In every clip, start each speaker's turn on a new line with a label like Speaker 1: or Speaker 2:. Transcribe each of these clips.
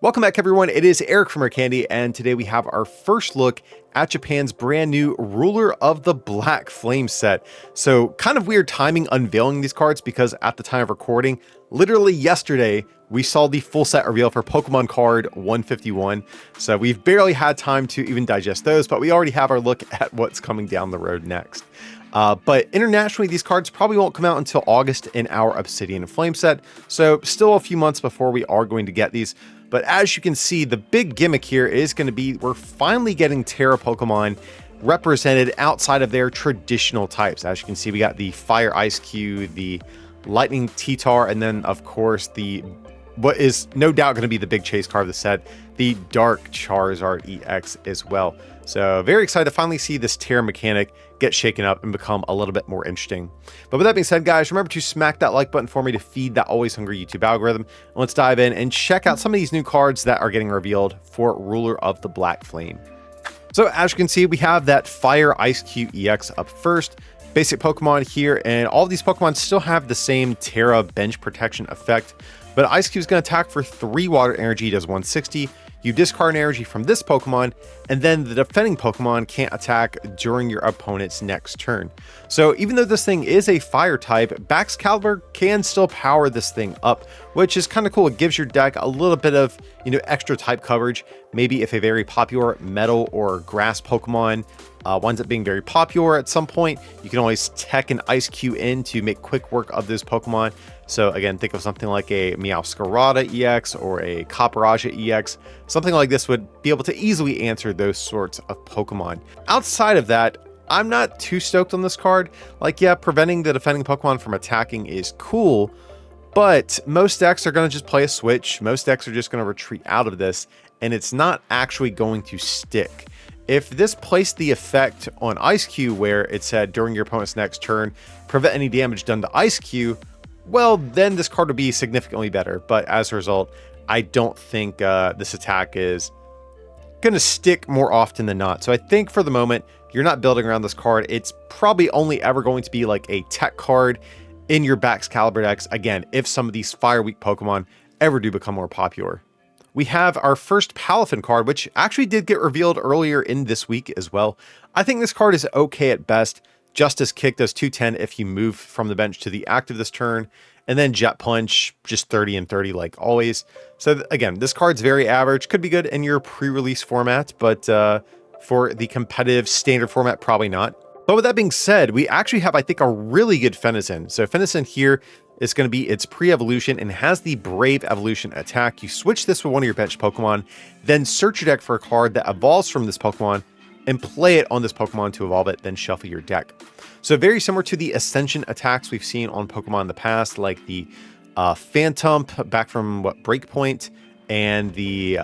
Speaker 1: Welcome back, everyone. It is Eric from Candy, and today we have our first look at Japan's brand new Ruler of the Black Flame set. So kind of weird timing unveiling these cards because at the time of recording, literally yesterday, we saw the full set reveal for Pokemon card 151. So we've barely had time to even digest those, but we already have our look at what's coming down the road next. But internationally, these cards probably won't come out until August in our Obsidian Flame set. So still a few months before we are going to get these. But as you can see, the big gimmick here is going to be we're finally getting Tera Pokemon represented outside of their traditional types. As you can see, we got the Fire Eiscue, the Lightning T-Tar, and then of course the what is no doubt going to be the big chase card of the set, the Dark Charizard EX as well. So very excited to finally see this Tera mechanic get shaken up and become a little bit more interesting. But with that being said, guys, remember to smack that like button for me to feed that always hungry YouTube algorithm. And let's dive in and check out some of these new cards that are getting revealed for Ruler of the Black Flame. So as you can see, we have that Fire Eiscue EX up first. Basic Pokemon here, and all of these Pokemon still have the same Tera bench protection effect. But Eiscue is going to attack for 3 water energy, does 160. You discard an energy from this Pokemon, and then the defending Pokemon can't attack during your opponent's next turn. So even though this thing is a fire type, Excalibur can still power this thing up, which is kind of cool. It gives your deck a little bit of, extra type coverage. Maybe if a very popular metal or grass Pokemon winds up being very popular at some point, you can always tech an Eiscue in to make quick work of those Pokemon. So again, think of something like a Meowscarada EX or a Copperaja EX. Something like this would be able to easily answer those sorts of Pokemon. Outside of that, I'm not too stoked on this card. Like, yeah, preventing the defending Pokemon from attacking is cool, but most decks are going to just play a switch. Most decks are just going to retreat out of this, and it's not actually going to stick. If this placed the effect on Eiscue where it said during your opponent's next turn, prevent any damage done to Eiscue, well, then this card would be significantly better. But as a result, I don't think this attack is going to stick more often than not. So I think for the moment, you're not building around this card. It's probably only ever going to be like a tech card in your Excalibur decks. Again, if some of these fire weak Pokemon ever do become more popular. We have our first Palafin card, which actually did get revealed earlier in this week as well. I think this card is okay at best. Justice Kick does 210 if you move from the bench to the active this turn, and then Jet Punch, just 30 and 30 like always. So again, this card's very average. Could be good in your pre-release format, but for the competitive standard format, probably not. But with that being said, we actually have, I think, a really good Fenison. So Fenison here is going to be its pre-evolution and has the Brave Evolution attack. You switch this with one of your bench Pokemon, then search your deck for a card that evolves from this Pokemon and play it on this Pokemon to evolve it, then shuffle your deck. So very similar to the Ascension attacks we've seen on Pokemon in the past, like the Phantom back from Breakpoint, and the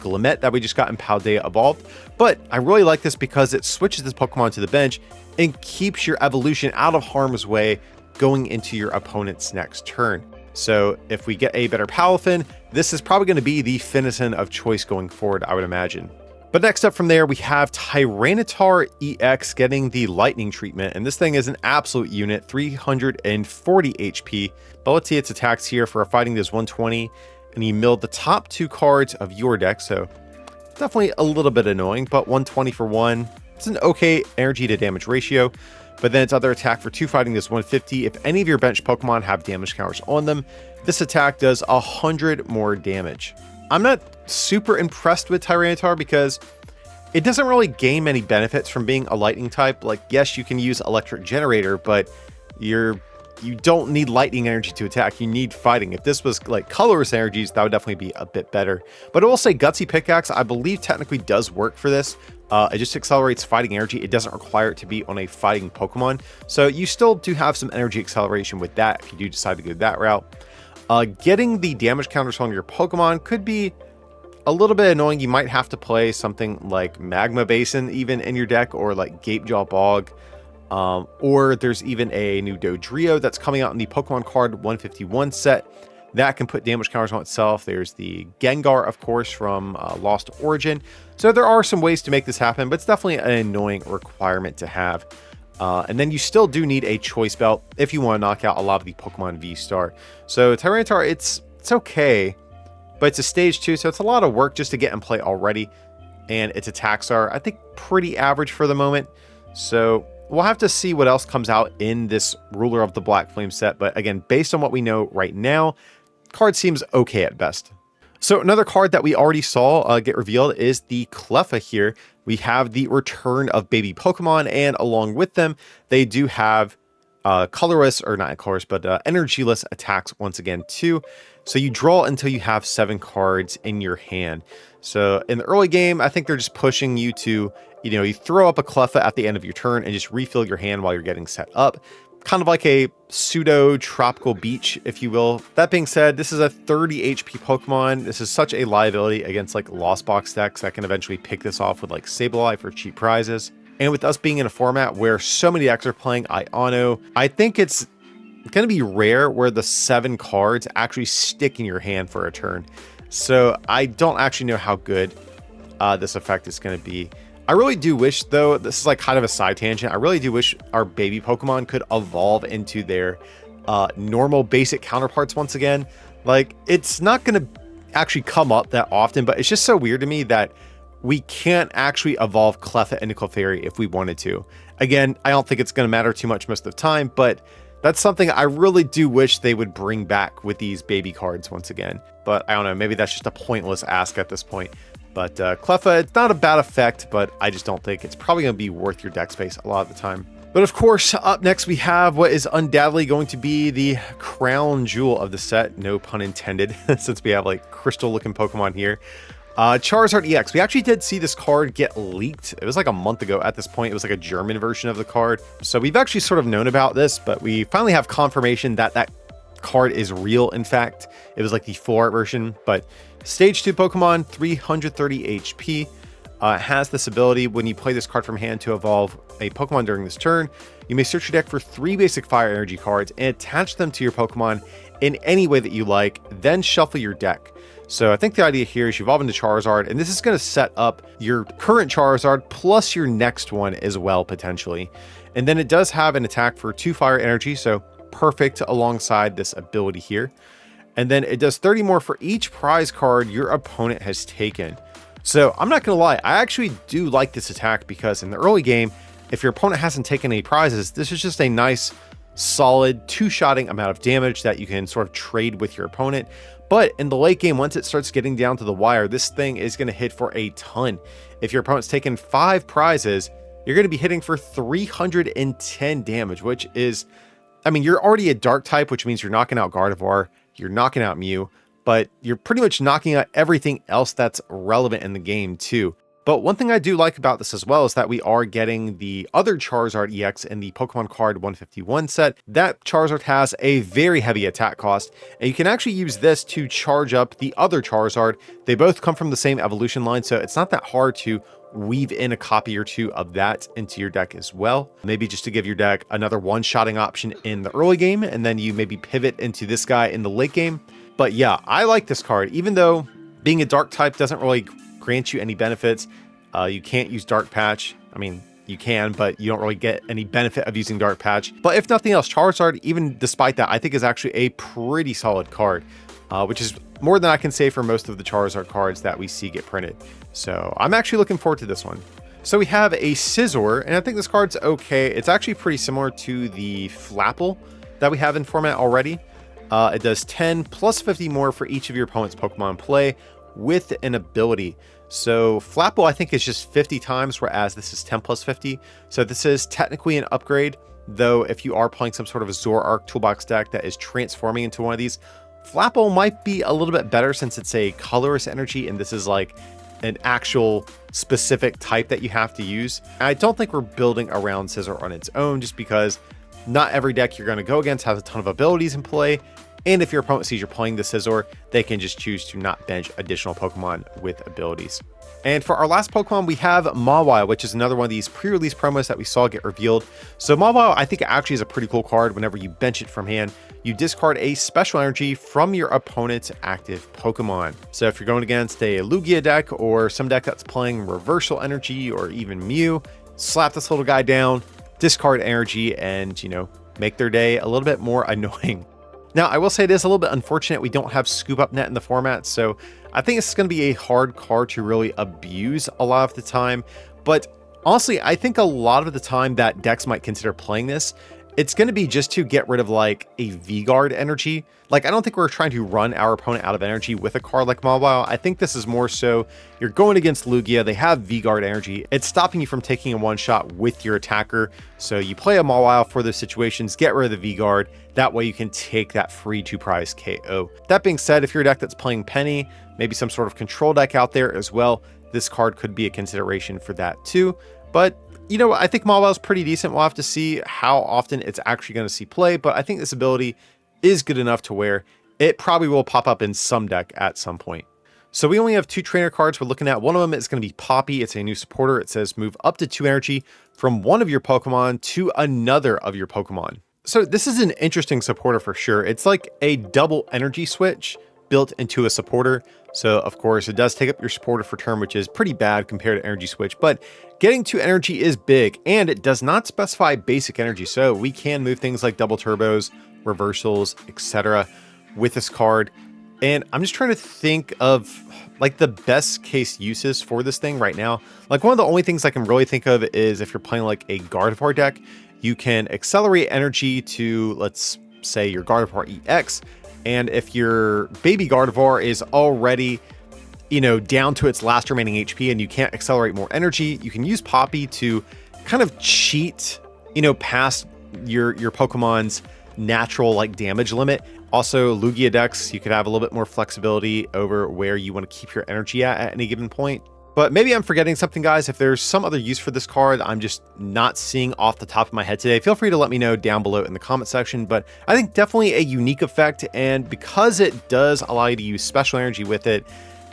Speaker 1: Glimmet that we just got in Paldea Evolved. But I really like this because it switches this Pokemon to the bench and keeps your evolution out of harm's way going into your opponent's next turn. So if we get a better Palafin, this is probably going to be the Fenison of choice going forward, I would imagine. But next up from there, we have Tyranitar EX getting the lightning treatment. And this thing is an absolute unit, 340 HP. But let's see its attacks here. For fighting this 120, and you milled the top 2 cards of your deck. So definitely a little bit annoying, but 120 for 1. It's an okay energy to damage ratio. But then its other attack for 2 fighting this 150. If any of your bench Pokemon have damage counters on them, this attack does 100 more damage. I'm not super impressed with Tyranitar because it doesn't really gain many benefits from being a lightning type. Like, yes, you can use Electric Generator, but you don't need lightning energy to attack. You need fighting. If this was like colorless energies, that would definitely be a bit better. But I will say Gutsy Pickaxe, I believe technically does work for this. It just accelerates fighting energy. It doesn't require it to be on a fighting Pokemon. So you still do have some energy acceleration with that if you do decide to go that route. Getting the damage counters on your Pokemon could be a little bit annoying. You might have to play something like Magma Basin even in your deck, or like Gapejaw Bog. Or there's even a new Dodrio that's coming out in the Pokemon card 151 set that can put damage counters on itself. There's the Gengar, of course, from Lost Origin. So there are some ways to make this happen, but it's definitely an annoying requirement to have. And then you still do need a choice belt if you want to knock out a lot of the Pokemon V-Star. So Tyranitar, it's okay, but it's a stage 2, so it's a lot of work just to get in play already. And its attacks are, I think, pretty average for the moment. So we'll have to see what else comes out in this Ruler of the Black Flame set. But again, based on what we know right now, card seems okay at best. So another card that we already saw get revealed is the Cleffa here. We have the return of baby Pokemon, and along with them, they do have colorless, or not colorless, but energyless attacks once again too. So you draw until you have 7 cards in your hand. So in the early game, I think they're just pushing you to, you throw up a Cleffa at the end of your turn and just refill your hand while you're getting set up. Kind of like a pseudo tropical beach, if you will. That being said, this is a 30 HP Pokemon. This is such a liability against like Lost Box decks that can eventually pick this off with like Sableye for cheap prizes. And with us being in a format where so many decks are playing Iono, I think it's going to be rare where the 7 cards actually stick in your hand for a turn. So I don't actually know how good this effect is going to be. I really do wish, though, this is like kind of a side tangent, I really do wish our baby Pokemon could evolve into their normal basic counterparts once again. Like, it's not going to actually come up that often, but it's just so weird to me that we can't actually evolve Cleffa into Clefairy if we wanted to. Again, I don't think it's going to matter too much most of the time, but that's something I really do wish they would bring back with these baby cards once again. But I don't know, maybe that's just a pointless ask at this point. But Cleffa, it's not a bad effect, but I just don't think it's probably going to be worth your deck space a lot of the time. But of course, up next we have what is undoubtedly going to be the crown jewel of the set, no pun intended, since we have like crystal looking Pokemon here. Charizard EX. We actually did see this card get leaked. It was like a month ago at this point. It was like a German version of the card. So we've actually sort of known about this, but we finally have confirmation that that card is real. In fact, it was like the full art version, but stage 2 Pokemon, 330 HP. Has this ability when you play this card from hand to evolve a Pokemon during this turn. You may search your deck for 3 basic fire energy cards and attach them to your Pokemon in any way that you like, then shuffle your deck. So I think the idea here is you evolve into Charizard, and this is going to set up your current Charizard plus your next one as well, potentially. And then it does have an attack for 2 fire energy, so perfect alongside this ability here. And then it does 30 more for each prize card your opponent has taken. So I'm not going to lie, I actually do like this attack because in the early game, if your opponent hasn't taken any prizes, this is just a nice, solid 2-shotting amount of damage that you can sort of trade with your opponent. But in the late game, once it starts getting down to the wire, this thing is going to hit for a ton. If your opponent's taken 5 prizes, you're going to be hitting for 310 damage, which is, I mean, you're already a dark type, which means you're knocking out Gardevoir, you're knocking out Mew, but you're pretty much knocking out everything else that's relevant in the game too. But one thing I do like about this as well is that we are getting the other Charizard EX in the Pokemon Card 151 set. That Charizard has a very heavy attack cost, and you can actually use this to charge up the other Charizard. They both come from the same evolution line, so it's not that hard to weave in a copy or 2 of that into your deck as well. Maybe just to give your deck another one-shotting option in the early game, and then you maybe pivot into this guy in the late game. But yeah, I like this card, even though being a dark type doesn't really grant you any benefits. You can't use Dark Patch. I mean, you can, but you don't really get any benefit of using Dark Patch. But if nothing else, Charizard, even despite that, I think is actually a pretty solid card, which is more than I can say for most of the Charizard cards that we see get printed. So I'm actually looking forward to this one. So we have a Scizor, and I think this card's okay. It's actually pretty similar to the Flapple that we have in format already. It does 10 plus 50 more for each of your opponent's Pokemon play with an ability. So Flapple, I think, is just 50 times, whereas this is 10 plus 50. So this is technically an upgrade, though if you are playing some sort of a Zoroark toolbox deck that is transforming into one of these, Flapple might be a little bit better since it's a colorless energy, and this is like an actual specific type that you have to use. And I don't think we're building around Scizor on its own, just because not every deck you're going to go against has a ton of abilities in play. And if your opponent sees you're playing the Scizor, they can just choose to not bench additional Pokemon with abilities. And for our last Pokemon, we have Mawile, which is another one of these pre-release promos that we saw get revealed. So Mawile, I think, actually is a pretty cool card. Whenever you bench it from hand, you discard a special energy from your opponent's active Pokemon. So if you're going against a Lugia deck or some deck that's playing Reversal Energy or even Mew, slap this little guy down, discard energy, and, make their day a little bit more annoying. Now, I will say it is a little bit unfortunate we don't have Scoop Up Net in the format, so I think it's going to be a hard card to really abuse a lot of the time. But honestly, I think a lot of the time that decks might consider playing this, it's going to be just to get rid of like a V-Guard energy. Like, I don't think we're trying to run our opponent out of energy with a card like Mawile. I think this is more so you're going against Lugia. They have V-Guard energy. It's stopping you from taking a one-shot with your attacker. So you play a Mawile for those situations, get rid of the V-Guard. That way you can take that free 2-prize KO. That being said, if you're a deck that's playing Penny, maybe some sort of control deck out there as well, this card could be a consideration for that too. But you know, I think Mawile is pretty decent. We'll have to see how often it's actually going to see play, but I think this ability is good enough to where it probably will pop up in some deck at some point. So we only have 2 trainer cards we're looking at. One of them is going to be Poppy. It's a new supporter. It says move up to 2 energy from one of your Pokemon to another of your Pokemon. So this is an interesting supporter for sure. It's like a double energy switch built into a supporter. So of course it does take up your supporter for turn, which is pretty bad compared to energy switch, but getting to energy is big, and it does not specify basic energy. So we can move things like double turbos, reversals, etc. with this card. And I'm just trying to think of like the best case uses for this thing right now. Like one of the only things I can really think of is if you're playing like a Gardevoir deck, you can accelerate energy to, let's say, your Gardevoir EX. And if your baby Gardevoir is already, you know, down to its last remaining HP and you can't accelerate more energy, you can use Poppy to kind of cheat, you know, past your Pokemon's natural like damage limit. Also, Lugia decks, you could have a little bit more flexibility over where you want to keep your energy at any given point. But maybe I'm forgetting something, guys. If there's some other use for this card I'm just not seeing off the top of my head today, feel free to let me know down below in the comment section. But I think definitely a unique effect, and because it does allow you to use special energy with it,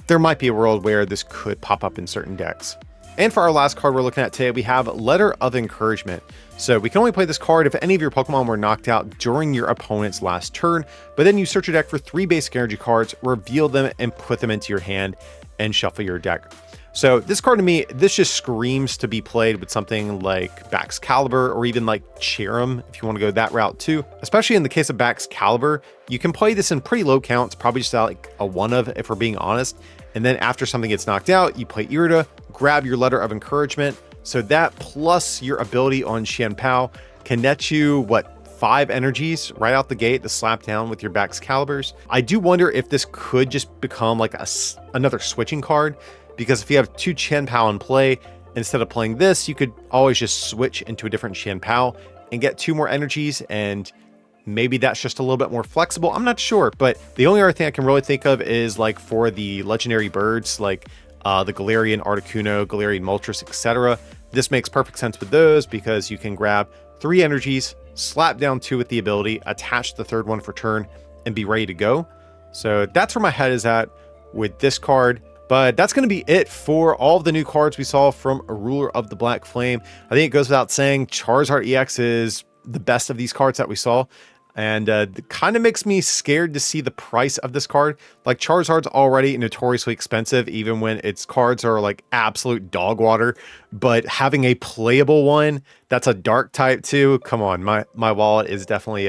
Speaker 1: there might be a world where this could pop up in certain decks. And for our last card we're looking at today, we have Letter of Encouragement. So we can only play this card if any of your Pokemon were knocked out during your opponent's last turn, but then you search your deck for 3 basic energy cards, reveal them, and put them into your hand, and shuffle your deck. So this card to me, this just screams to be played with something like Baxcalibur or even like Cherim, if you want to go that route too. Especially in the case of Baxcalibur, you can play this in pretty low counts, probably just like a 1-of if we're being honest. And then after something gets knocked out, you play Irida, grab your Letter of Encouragement. So that plus your ability on Xianpao can net you, what, 5 energies right out the gate to slap down with your Baxcaliburs. I do wonder if this could just become like another switching card, because if you have 2 Qianpao in play, instead of playing this, you could always just switch into a different Qianpao and get 2 more energies, and maybe that's just a little bit more flexible. I'm not sure, but the only other thing I can really think of is like for the legendary birds, like the Galarian Articuno, Galarian Moltres, etc. This makes perfect sense with those because you can grab 3 energies, slap down 2 with the ability, attach the 3rd one for turn, and be ready to go. So that's where my head is at with this card. But that's going to be it for all of the new cards we saw from a Ruler of the Black Flame. I think it goes without saying Charizard EX is the best of these cards that we saw. And it kind of makes me scared to see the price of this card. Like, Charizard's already notoriously expensive, even when its cards are like absolute dog water. But having a playable one that's a dark type too, come on, my wallet is definitely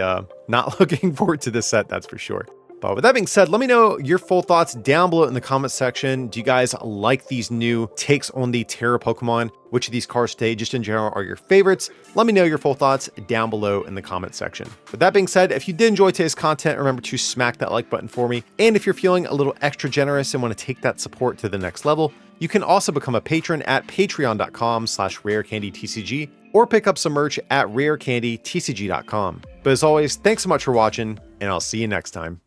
Speaker 1: not looking forward to this set, that's for sure. But with that being said, let me know your full thoughts down below in the comment section. Do you guys like these new takes on the Tera Pokemon? Which of these cards today, just in general, are your favorites? Let me know your full thoughts down below in the comment section. With that being said, if you did enjoy today's content, remember to smack that like button for me. And if you're feeling a little extra generous and want to take that support to the next level, you can also become a patron at patreon.com/rarecandytcg or pick up some merch at rarecandytcg.com. But as always, thanks so much for watching, and I'll see you next time.